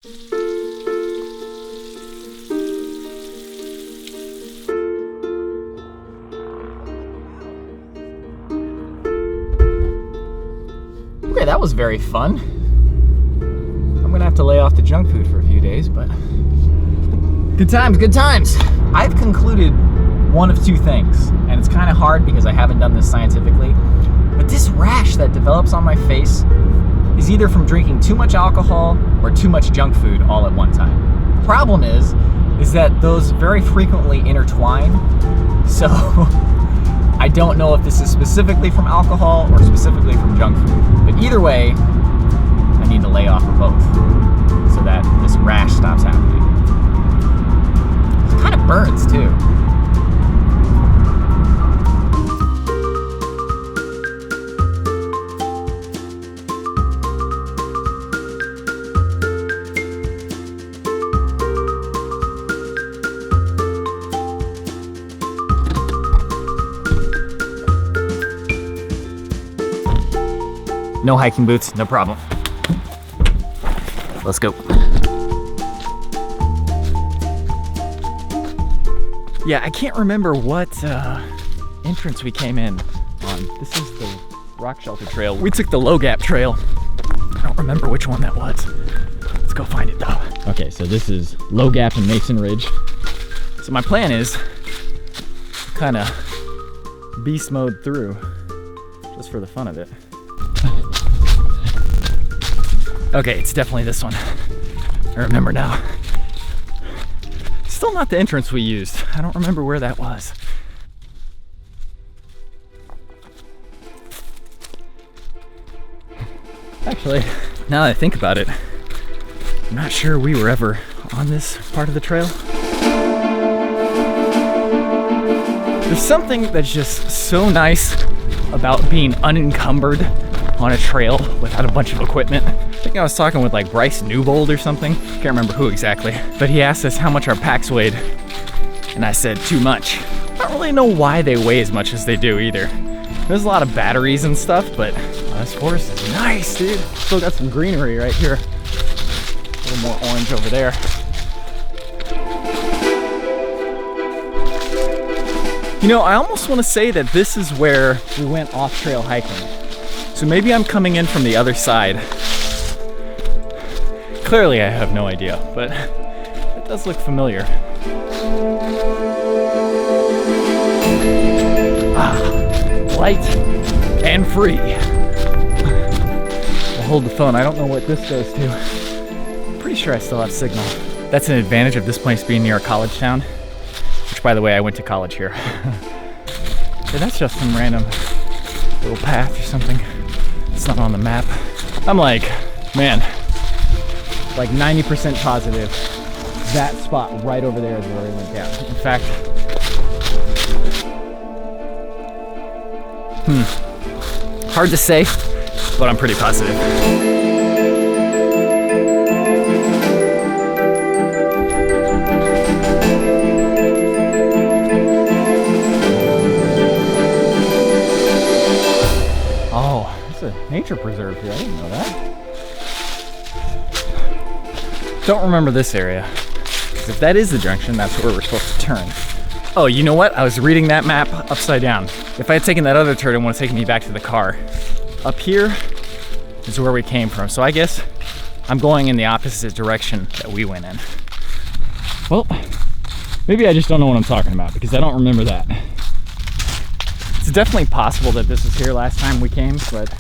Okay, that was very fun. I'm gonna have to lay off the junk food for a few days, but good times, good times. I've concluded one of two things, and it's kind of hard because I haven't done this scientifically, but this rash that develops on my face is either from drinking too much alcohol or too much junk food all at one time. The problem is that those very frequently intertwine, so I don't know if this is specifically from alcohol or specifically from junk food, but either way, I need to lay off of both so that this rash stops happening. It kind of burns too. No hiking boots, no problem. Let's go. Yeah, I can't remember what entrance we came in on. This is the Rock Shelter Trail. We took the Low Gap Trail. I don't remember which one that was. Let's go find it though. Okay, so this is Low Gap and Mason Ridge. So my plan is kind of beast mode through, just for the fun of it. Okay, it's definitely this one. I remember now. Still not the entrance we used. I don't remember where that was. Actually, now that I think about it, I'm not sure we were ever on this part of the trail. There's something that's just so nice about being unencumbered on a trail without a bunch of equipment. I think I was talking with like Bryce Newbold or something. Can't remember who exactly. But he asked us how much our packs weighed. And I said too much. I don't really know why they weigh as much as they do either. There's a lot of batteries and stuff, but this forest is nice, dude. Still got some greenery right here. A little more orange over there. You know, I almost want to say that this is where we went off-trail hiking. So maybe I'm coming in from the other side. Clearly I have no idea, but it does look familiar. Light and free. I'll hold the phone. I don't know what this goes to. I'm pretty sure I still have signal. That's an advantage of this place being near a college town, which by the way, I went to college here. Yeah, that's just some random little path or something. It's not on the map. I'm like, man, like 90% positive that spot right over there is where we went down. In fact, hard to say, but I'm pretty positive. Nature preserve here. I didn't know that. Don't remember this area. Because if that is the junction, that's where we're supposed to turn. Oh, you know what? I was reading that map upside down. If I had taken that other turn, it would have taken me back to the car. Up here is where we came from. So I guess I'm going in the opposite direction that we went in. Well, maybe I just don't know what I'm talking about because I don't remember that. It's definitely possible that this was here last time we came, but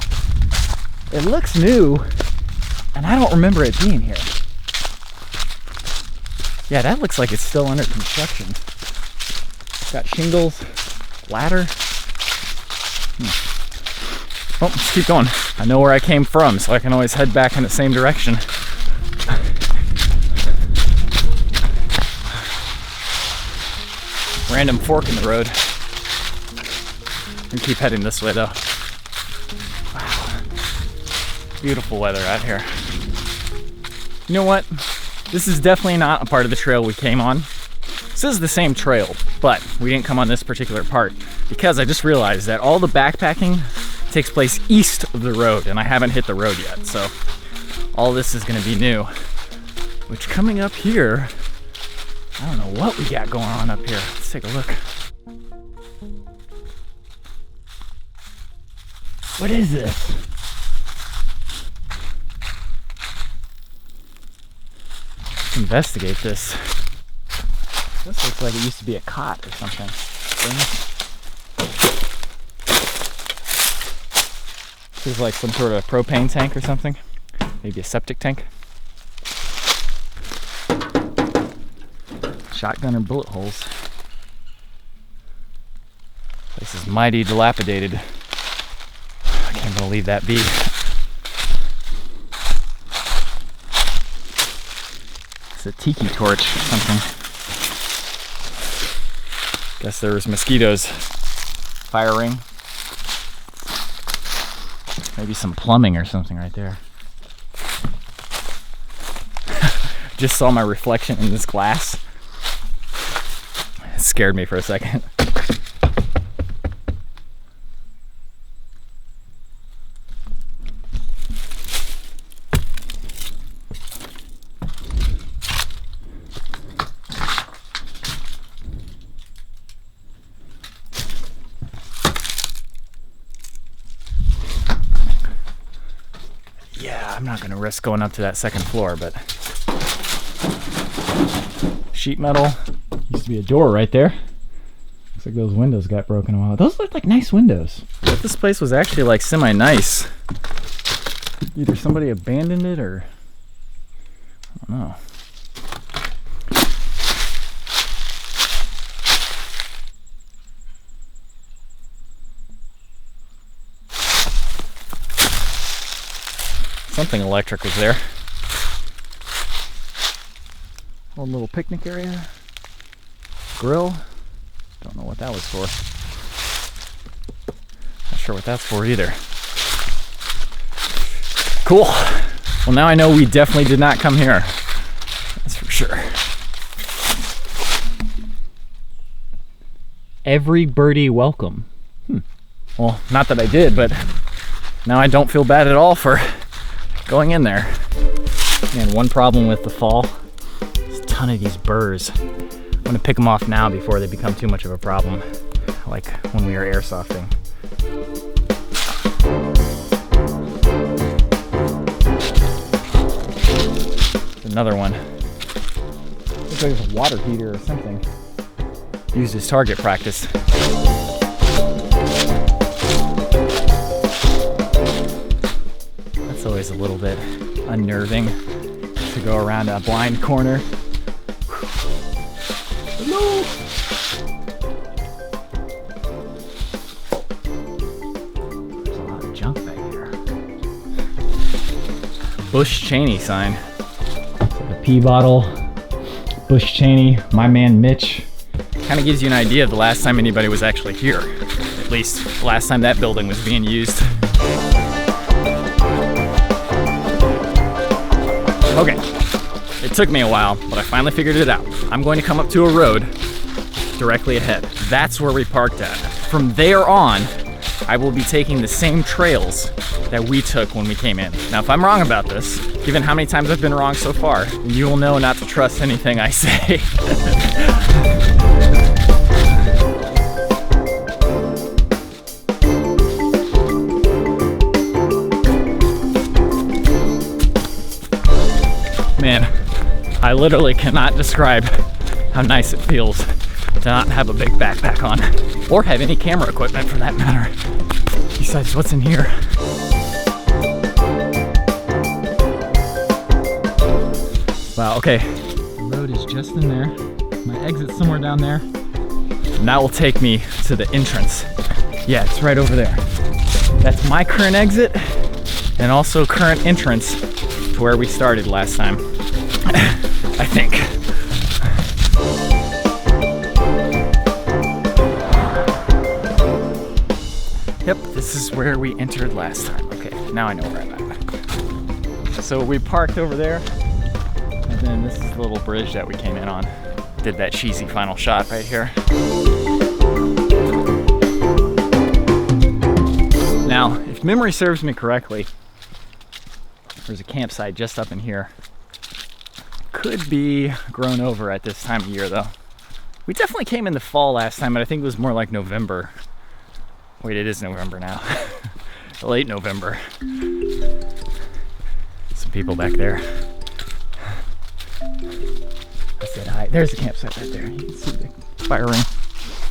it looks new, and I don't remember it being here. Yeah, that looks like it's still under construction. It's got shingles, ladder. Well, let's keep going. I know where I came from, so I can always head back in the same direction. Random fork in the road. And keep heading this way though. Wow. Beautiful weather out here. You know what? This is definitely not a part of the trail we came on. This is the same trail, but we didn't come on this particular part because I just realized that all the backpacking takes place east of the road and I haven't hit the road yet. So all this is gonna be new. Which coming up here, I don't know what we got going on up here. Let's take a look. What is this? Let's investigate this. This looks like it used to be a cot or something. This is like some sort of propane tank or something. Maybe a septic tank. Shotgun or bullet holes. This is mighty dilapidated. I can't gonna leave that be. It's a tiki torch or something. Guess there was mosquitoes. Fire ring. Maybe some plumbing or something right there. Just saw my reflection in this glass. It scared me for a second. Yeah, I'm not gonna risk going up to that second floor, but sheet metal. Used to be a door right there. Looks like those windows got broken a while. Those look like nice windows. But this place was actually like semi-nice. Either somebody abandoned it or I don't know. Something electric was there. Old little picnic area. Grill. Don't know what that was for. Not sure what that's for either. Cool. Well, now I know we definitely did not come here. That's for sure. Every birdie welcome. Well, not that I did, but now I don't feel bad at all for going in there. Man, one problem with the fall, there's a ton of these burrs. I'm gonna pick them off now before they become too much of a problem, like when we were airsofting. Another one. Looks like it's a water heater or something. Used as target practice. It's always a little bit unnerving to go around a blind corner. Hello. There's a lot of junk back here. Bush Cheney sign. A pee bottle. Bush Cheney, my man Mitch. Kind of gives you an idea of the last time anybody was actually here. At least the last time that building was being used. Okay, it took me a while, but I finally figured it out. I'm going to come up to a road directly ahead. That's where we parked at. From there on, I will be taking the same trails that we took when we came in. Now, if I'm wrong about this, given how many times I've been wrong so far, you will know not to trust anything I say. Man, I literally cannot describe how nice it feels to not have a big backpack on, or have any camera equipment for that matter. Besides, what's in here? Wow, okay. The road is just in there. My exit's somewhere down there. And that will take me to the entrance. Yeah, it's right over there. That's my current exit, and also current entrance to where we started last time. I think. Yep, this is where we entered last time. Okay, now I know where I'm at. So we parked over there, and then this is the little bridge that we came in on. Did that cheesy final shot right here. Now, if memory serves me correctly, there's a campsite just up in here. could be grown over at this time of year though. We definitely came in the fall last time, but I think it was more like November. Wait, it is November now. Late November. Some people back there. I said hi. There's the campsite right there. You can see the fire ring.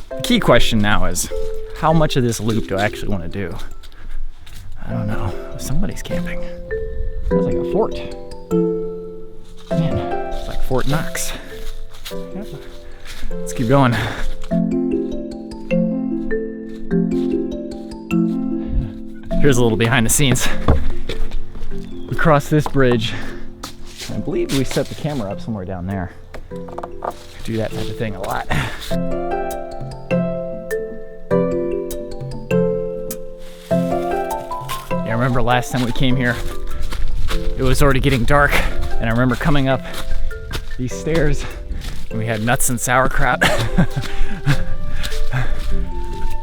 The key question now is, how much of this loop do I actually want to do? I don't know. Somebody's camping. Feels like a fort. Man, it's like Fort Knox. Yep. Let's keep going. Here's a little behind the scenes. We crossed this bridge. I believe we set the camera up somewhere down there. I do that type of thing a lot. Yeah, I remember last time we came here, it was already getting dark, and I remember coming up these stairs and we had nuts and sauerkraut.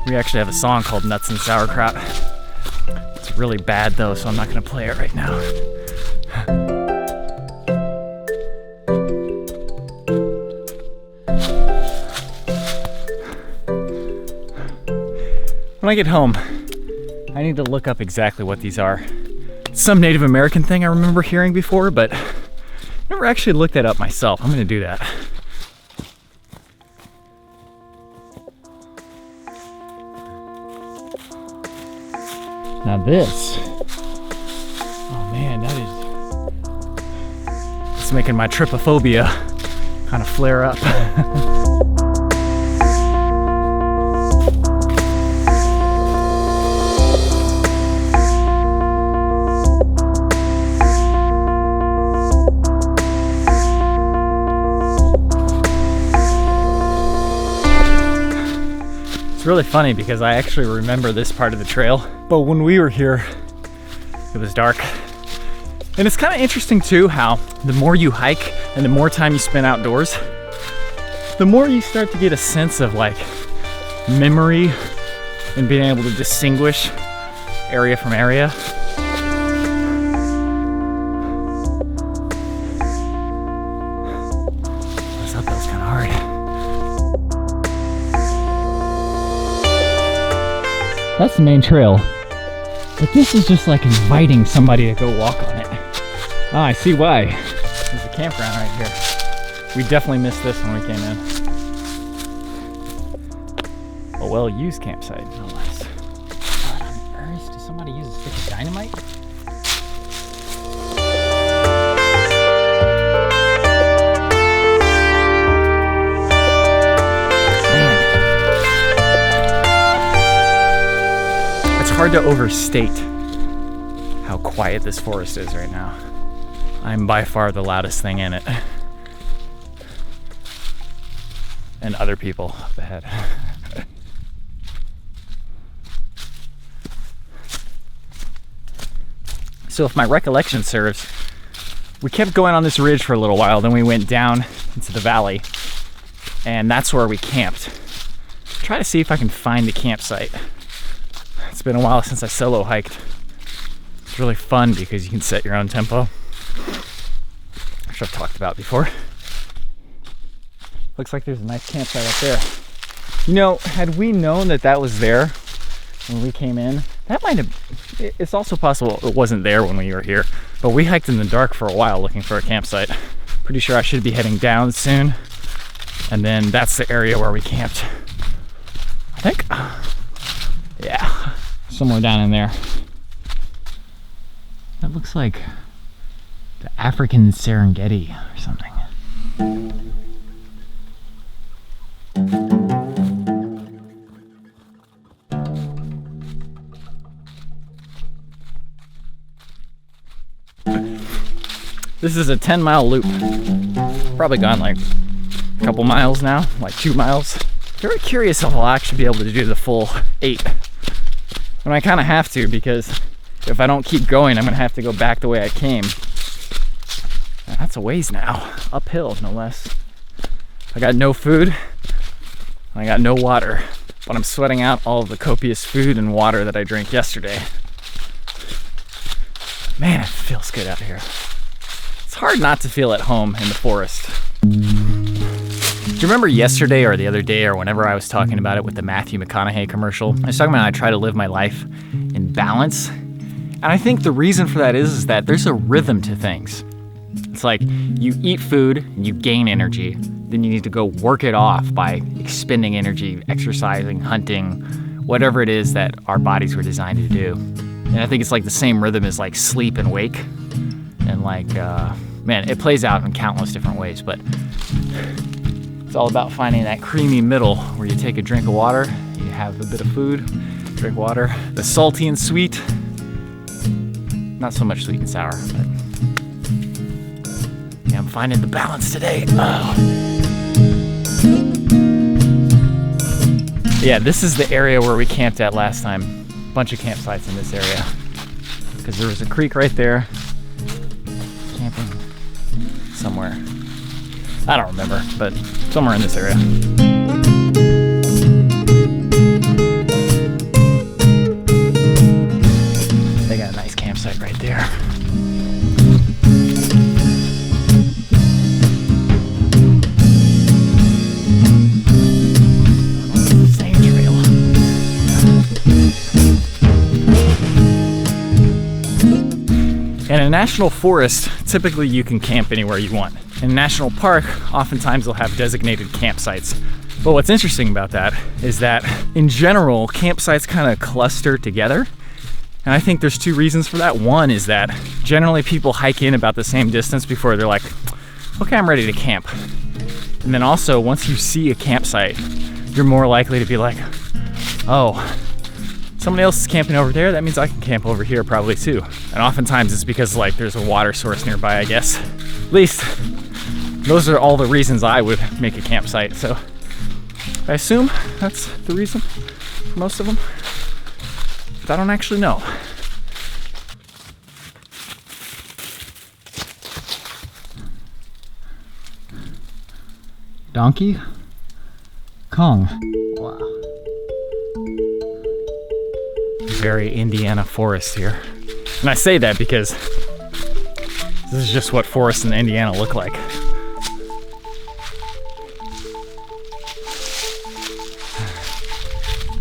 We actually have a song called Nuts and Sauerkraut. It's really bad though, so I'm not gonna play it right now. When I get home, I need to look up exactly what these are. It's some Native American thing I remember hearing before, but never actually looked that up myself. I'm gonna do that. Now this, oh man, it's making my trypophobia kind of flare up. It's really funny because I actually remember this part of the trail, but when we were here, it was dark. And it's kind of interesting too how the more you hike and the more time you spend outdoors, the more you start to get a sense of like memory and being able to distinguish area from area. This uphill's kind of hard. That's the main trail, but this is just like inviting somebody to go walk on it. Ah, I see why. There's a campground right here. We definitely missed this when we came in. A well-used campsite, no less. What on earth? Did somebody use a stick of dynamite? Hard to overstate how quiet this forest is right now. I'm by far the loudest thing in it. And other people up ahead. So if my recollection serves, we kept going on this ridge for a little while, then we went down into the valley, and that's where we camped. Try to see if I can find the campsite. It's been a while since I solo hiked. It's really fun because you can set your own tempo, which I've talked about before. Looks like there's a nice campsite up there. You know, had we known that that was there when we came in, that might have, it's also possible it wasn't there when we were here, but we hiked in the dark for a while looking for a campsite. Pretty sure I should be heading down soon, and then that's the area where we camped. I think, yeah. Somewhere down in there. That looks like the African Serengeti or something. This is a 10-mile loop. Probably gone like a couple miles now, like 2 miles. Very curious if I'll actually be able to do the full 8. And I kind of have to, because if I don't keep going, I'm gonna have to go back the way I came. And that's a ways now, uphill no less. I got no food, I got no water, but I'm sweating out all of the copious food and water that I drank yesterday. Man, it feels good out here. It's hard not to feel at home in the forest. Do you remember yesterday or the other day or whenever I was talking about it with the Matthew McConaughey commercial? I was talking about how I try to live my life in balance. And I think the reason for that is that there's a rhythm to things. It's like you eat food, you gain energy, then you need to go work it off by expending energy, exercising, hunting, whatever it is that our bodies were designed to do. And I think it's like the same rhythm as like sleep and wake. And like, man, it plays out in countless different ways, but it's all about finding that creamy middle where you take a drink of water, you have a bit of food, drink water, the salty and sweet, not so much sweet and sour, but yeah, I'm finding the balance today. Oh. Yeah, this is the area where we camped at last time. Bunch of campsites in this area because there was a creek right there. Camping somewhere. I don't remember, but somewhere in this area. They got a nice campsite right there. Same trail. In a national forest, typically you can camp anywhere you want. In a national park, oftentimes they'll have designated campsites. But what's interesting about that is that in general, campsites kind of cluster together. And I think there's two reasons for that. One is that generally people hike in about the same distance before they're like, okay, I'm ready to camp. And then also, once you see a campsite, you're more likely to be like, oh, somebody else is camping over there, that means I can camp over here probably too. And oftentimes it's because like there's a water source nearby, I guess. At least those are all the reasons I would make a campsite. So I assume that's the reason for most of them, but I don't actually know. Donkey Kong. Wow. Very Indiana forest here. And I say that because this is just what forests in Indiana look like.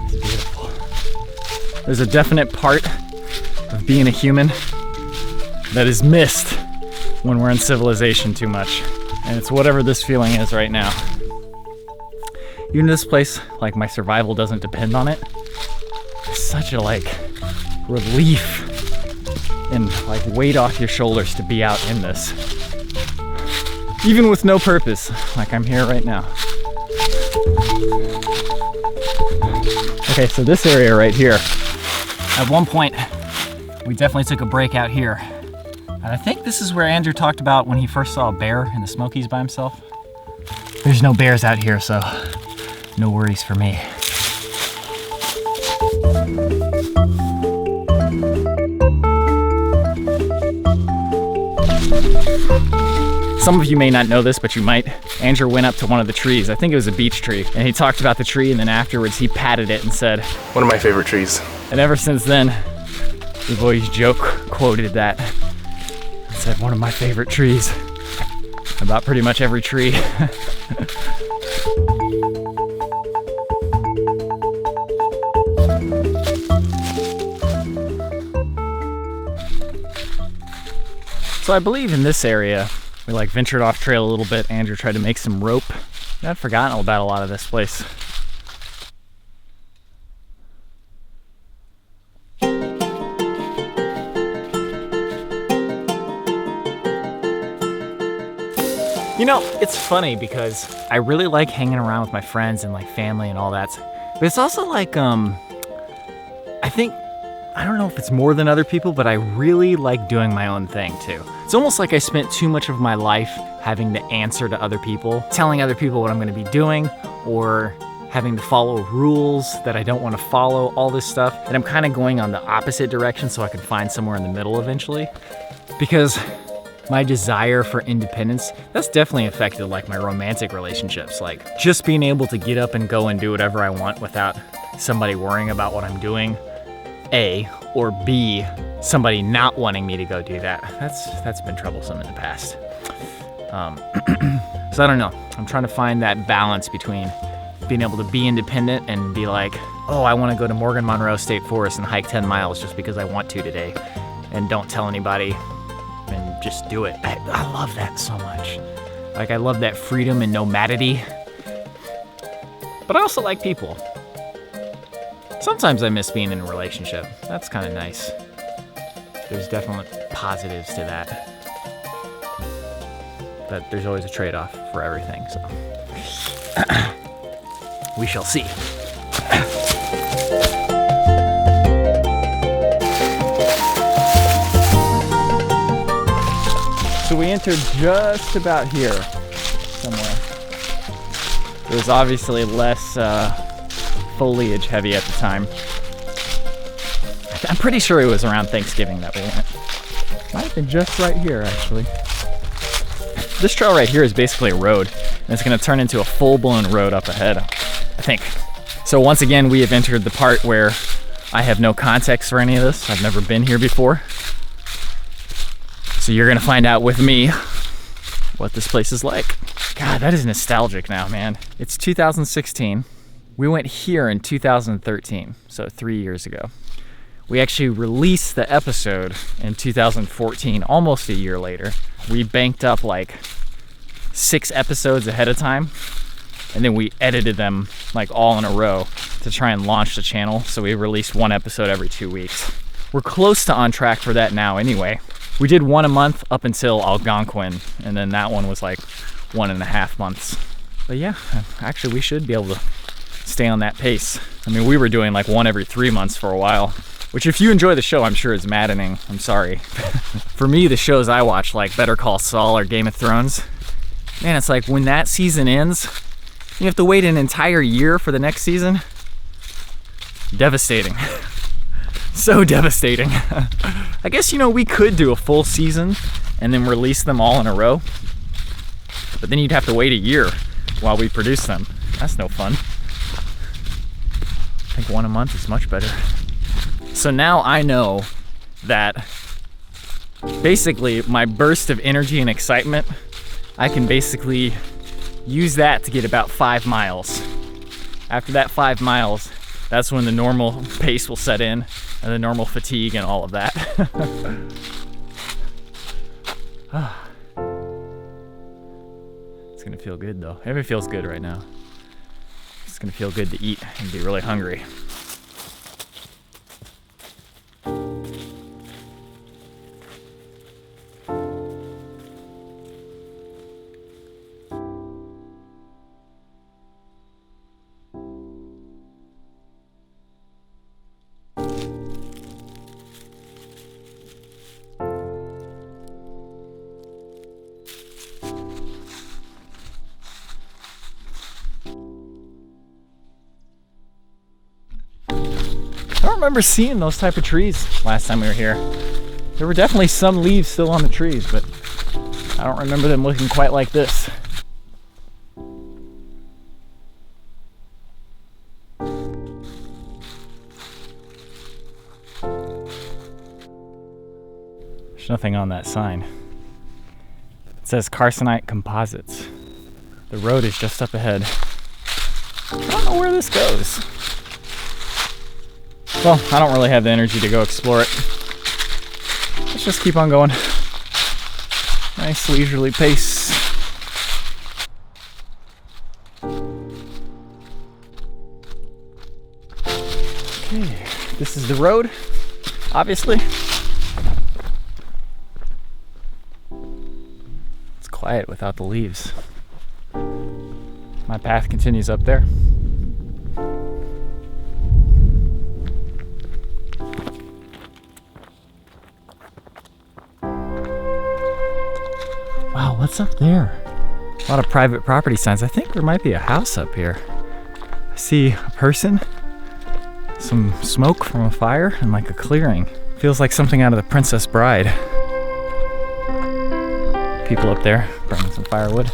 It's beautiful. There's a definite part of being a human that is missed when we're in civilization too much. And it's whatever this feeling is right now. Even this place, like my survival doesn't depend on it. It's such a like relief and like weight off your shoulders to be out in this. Even with no purpose, like I'm here right now. Okay, so this area right here, at one point, we definitely took a break out here. And I think this is where Andrew talked about when he first saw a bear in the Smokies by himself. There's no bears out here, so no worries for me. Some of you may not know this, but you might. Andrew went up to one of the trees. I think it was a beech tree. And he talked about the tree, and then afterwards he patted it and said, one of my favorite trees. And ever since then, we've always quoted that. Said one of my favorite trees. About pretty much every tree. So I believe in this area, we like ventured off trail a little bit. Andrew tried to make some rope. I'd forgotten about a lot of this place. You know, it's funny because I really like hanging around with my friends and like family and all that. But it's also like, I think, I don't know if it's more than other people, but I really like doing my own thing too. It's almost like I spent too much of my life having to answer to other people, telling other people what I'm gonna be doing, or having to follow rules that I don't wanna follow, all this stuff. And I'm kind of going on the opposite direction so I can find somewhere in the middle eventually. Because my desire for independence, that's definitely affected like my romantic relationships. Like just being able to get up and go and do whatever I want without somebody worrying about what I'm doing, A, or B, somebody not wanting me to go do that. That's been troublesome in the past. So I don't know. I'm trying to find that balance between being able to be independent and be like, oh, I want to go to Morgan Monroe State Forest and hike 10 miles just because I want to today, and don't tell anybody and just do it. I love that so much. Like, I love that freedom and nomadity. But I also like people. Sometimes I miss being in a relationship. That's kind of nice. There's definite positives to that. But there's always a trade-off for everything, so. We shall see. So we entered just about here somewhere. It was obviously less foliage heavy at the time. I'm pretty sure it was around Thanksgiving that we went. Might have been just right here, actually. This trail right here is basically a road, and it's gonna turn into a full-blown road up ahead, I think. So once again, we have entered the part where I have no context for any of this. I've never been here before. So you're gonna find out with me what this place is like. God, that is nostalgic now, man. It's 2016. We went here in 2013, so 3 years ago. We actually released the episode in 2014, almost a year later. We banked up like 6 episodes ahead of time, and then we edited them like all in a row to try and launch the channel. So we released 1 episode every 2 weeks. We're close to on track for that now anyway. We did 1 a month up until Algonquin, and then that one was like 1.5 months. But yeah, actually we should be able to stay on that pace. I mean, we were doing like 1 every 3 months for a while, which if you enjoy the show, I'm sure is maddening. I'm sorry. For me, the shows I watch, like Better Call Saul or Game of Thrones, man, it's like when that season ends, you have to wait an entire year for the next season. Devastating. So devastating. I guess, you know, we could do a full season and then release them all in a row, but then you'd have to wait a year while we produce them. That's no fun. I think 1 a month is much better. So now I know that basically my burst of energy and excitement, I can basically use that to get about 5 miles. After that 5 miles, that's when the normal pace will set in and the normal fatigue and all of that. It's gonna feel good though. Everything feels good right now. It's gonna feel good to eat and be really hungry. I don't remember seeing those type of trees last time we were here. There were definitely some leaves still on the trees, but I don't remember them looking quite like this. There's nothing on that sign. It says Carsonite Composites. The road is just up ahead. I don't know where this goes. Well, I don't really have the energy to go explore it. Let's just keep on going. Nice leisurely pace. Okay, this is the road, obviously. It's quiet without the leaves. My path continues up there. Wow, what's up there? A lot of private property signs. I think there might be a house up here. I see a person, some smoke from a fire, and like a clearing. Feels like something out of The Princess Bride. People up there burning some firewood.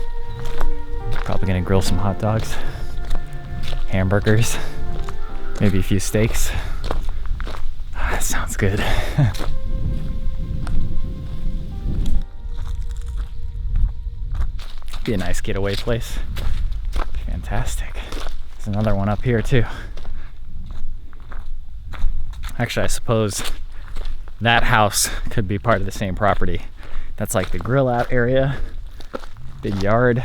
Probably gonna grill some hot dogs, hamburgers, maybe a few steaks. That sounds good. be a nice getaway place. Fantastic. There's another one up here too. Actually, I suppose that house could be part of the same property. That's like the grill out area, big yard,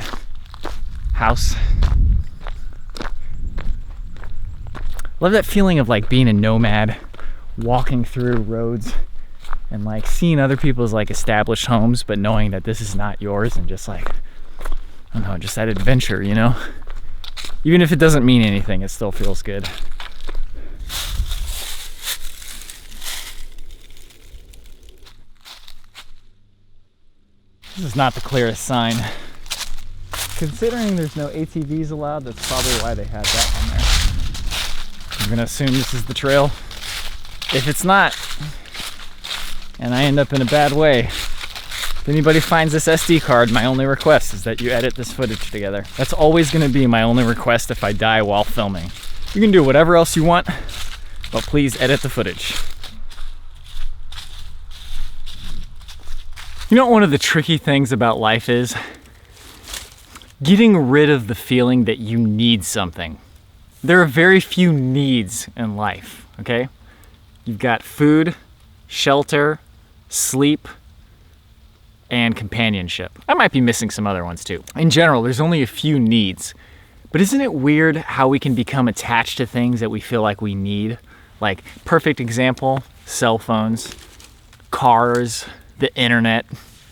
house. Love that feeling of like being a nomad, walking through roads and like seeing other people's like established homes, but knowing that this is not yours, and just like, I don't know, just that adventure, you know? Even if it doesn't mean anything, it still feels good. This is not the clearest sign. Considering there's no ATVs allowed, that's probably why they had that on there. I'm gonna assume this is the trail. If it's not, and I end up in a bad way, if anybody finds this SD card, my only request is that you edit this footage together. That's always gonna be my only request if I die while filming. You can do whatever else you want, but please edit the footage. You know what one of the tricky things about life is? Getting rid of the feeling that you need something. There are very few needs in life, okay? You've got food, shelter, sleep, and companionship. I might be missing some other ones too. In general, there's only a few needs. But isn't it weird how we can become attached to things that we feel like we need? Like, perfect example, cell phones, cars, the internet.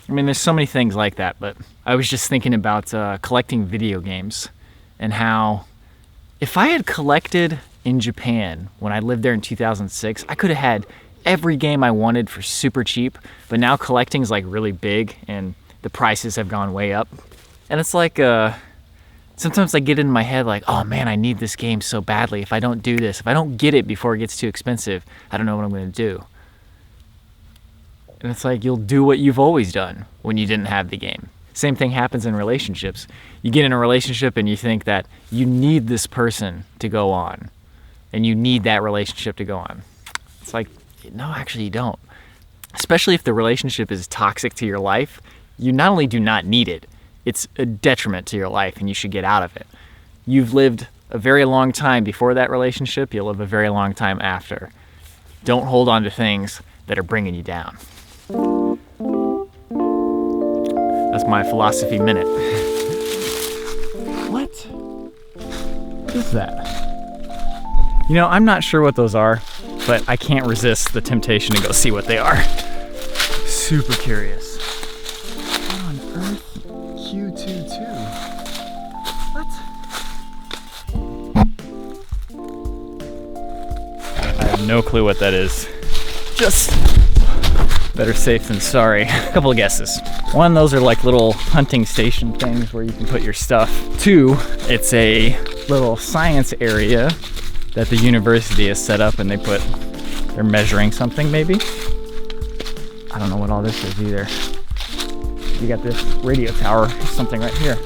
I mean, there's so many things like that, but I was just thinking about collecting video games and how if I had collected in Japan when I lived there in 2006, I could have had every game I wanted for super cheap, but now collecting is like really big and the prices have gone way up. And it's like, sometimes I get in my head like, oh man, I need this game so badly. If I don't do this, if I don't get it before it gets too expensive, I don't know what I'm gonna do. And it's like, you'll do what you've always done when you didn't have the game. Same thing happens in relationships. You get in a relationship and you think that you need this person to go on, and you need that relationship to go on. It's like, no, actually you don't. Especially if the relationship is toxic to your life, you not only do not need it, it's a detriment to your life and you should get out of it. You've lived a very long time before that relationship, you'll live a very long time after. Don't hold on to things that are bringing you down. That's my philosophy minute. What? What is that? You know, I'm not sure what those are, but I can't resist the temptation to go see what they are. Super curious. What on earth? Q22. What? I have no clue what that is. Just better safe than sorry. A couple of guesses. One, those are like little hunting station things where you can put your stuff. Two, it's a little science area that the university has set up and they're measuring something maybe. I don't know what all this is either. You got this radio tower, something right here.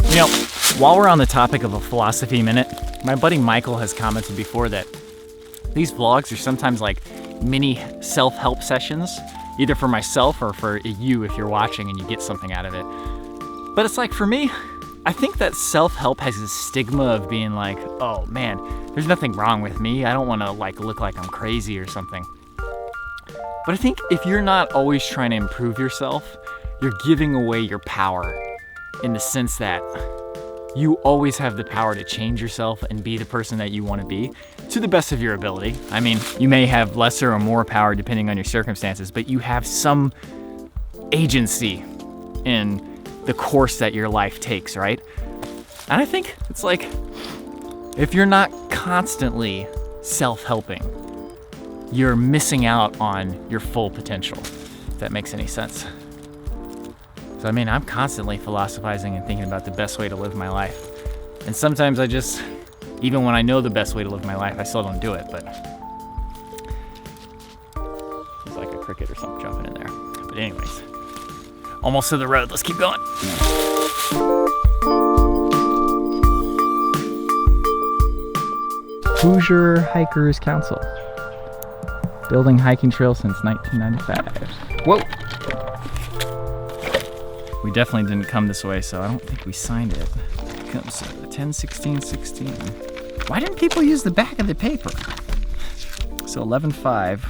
You know, while we're on the topic of a philosophy minute, my buddy Michael has commented before that these vlogs are sometimes like mini self-help sessions, either for myself or for you if you're watching and you get something out of it. But it's like, for me, I think that self-help has a stigma of being like, oh man, there's nothing wrong with me. I don't want to like look like I'm crazy or something. But I think if you're not always trying to improve yourself, you're giving away your power, in the sense that you always have the power to change yourself and be the person that you want to be to the best of your ability. I mean, you may have lesser or more power depending on your circumstances, but you have some agency in the course that your life takes, right? And I think it's like, if you're not constantly self-helping, you're missing out on your full potential, if that makes any sense. So I mean, I'm constantly philosophizing and thinking about the best way to live my life. And sometimes I just, even when I know the best way to live my life, I still don't do it, but there's like a cricket or something jumping in there. But anyways, almost to the road, let's keep going. Hoosier Hikers Council. Building hiking trail since 1995. Whoa! We definitely didn't come this way, so I don't think we signed it. It comes 10/16/16. Why didn't people use the back of the paper? So 11/5.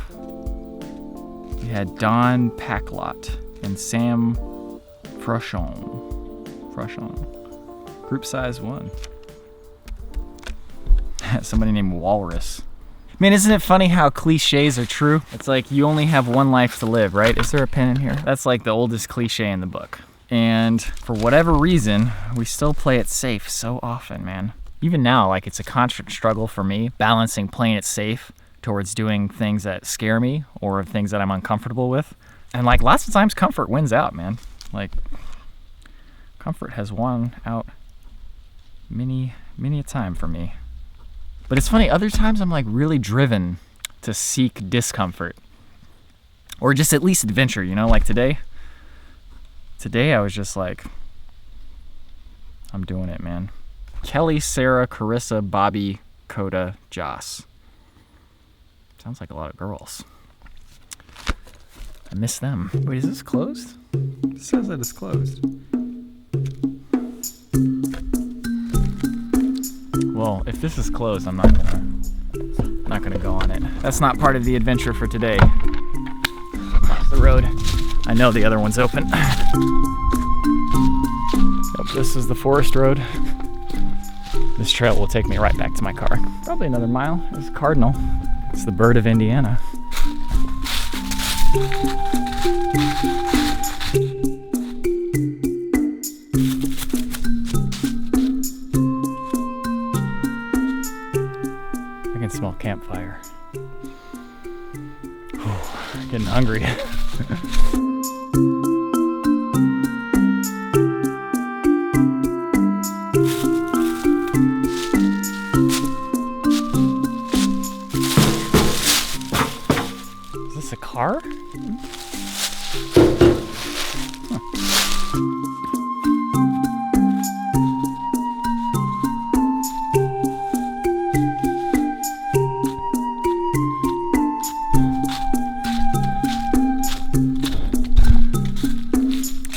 We had Don Packlot and Sam Frachon. Group size 1. Somebody named Walrus. Man, isn't it funny how cliches are true? It's like you only have one life to live, right? Is there a pen in here? That's like the oldest cliche in the book. And for whatever reason, we still play it safe so often, man. Even now, like it's a constant struggle for me, balancing playing it safe towards doing things that scare me or things that I'm uncomfortable with. And like lots of times comfort wins out, man. Like comfort has won out many a time for me. But it's funny, other times I'm like really driven to seek discomfort or just at least adventure, you know, like today I was just like, I'm doing it, man. Kelly, Sarah, Carissa, Bobby, Coda, Joss. Sounds like a lot of girls. I miss them. Wait, is this closed? It says that it's closed. Well, if this is closed, I'm not gonna go on it. That's not part of the adventure for today. Across the road. I know the other one's open. Yep, this is the forest road. This trail will take me right back to my car. Probably another mile. There's a cardinal. It's the bird of Indiana. I can smell campfire. Whew, getting hungry. Is this a car?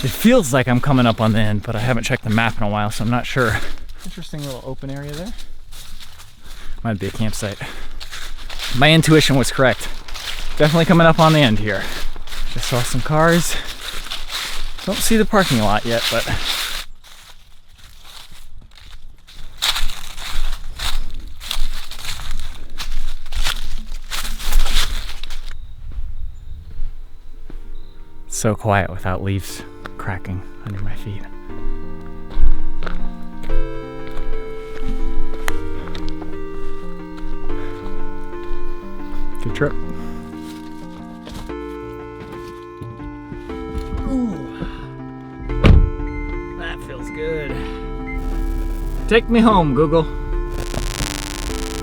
It feels like I'm coming up on the end, but I haven't checked the map in a while, so I'm not sure. Interesting little open area there. Might be a campsite. My intuition was correct. Definitely coming up on the end here. Just saw some cars. Don't see the parking lot yet, but it's so quiet without leaves cracking under my feet. Good trip. Ooh, that feels good. Take me home, Google.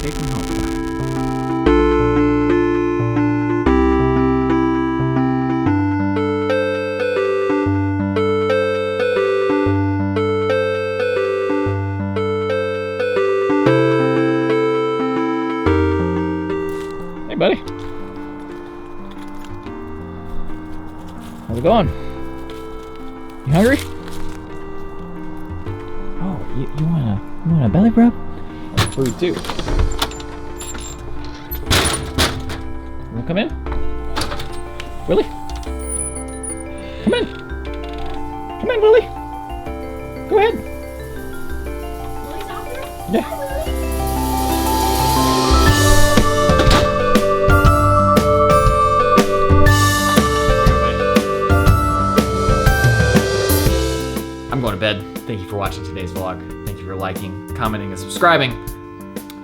Take me home. Buddy, how's it going? You hungry? Oh, you want a belly rub? Food too. You wanna come in? Willie? Come in. Come in, Willie. Go ahead. Willie's out there? Yeah. I'm going to bed. Thank you for watching today's vlog. Thank you for liking, commenting, and subscribing.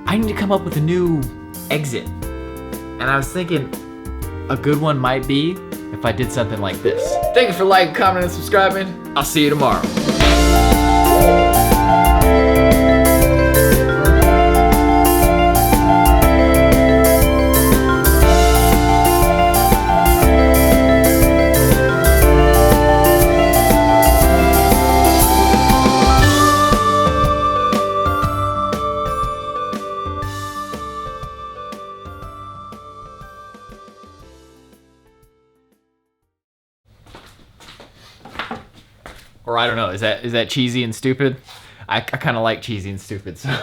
I need to come up with a new exit. And I was thinking a good one might be if I did something like this. Thank you for liking, commenting, and subscribing. I'll see you tomorrow. Or I don't know, is that cheesy and stupid? I kind of like cheesy and stupid, so.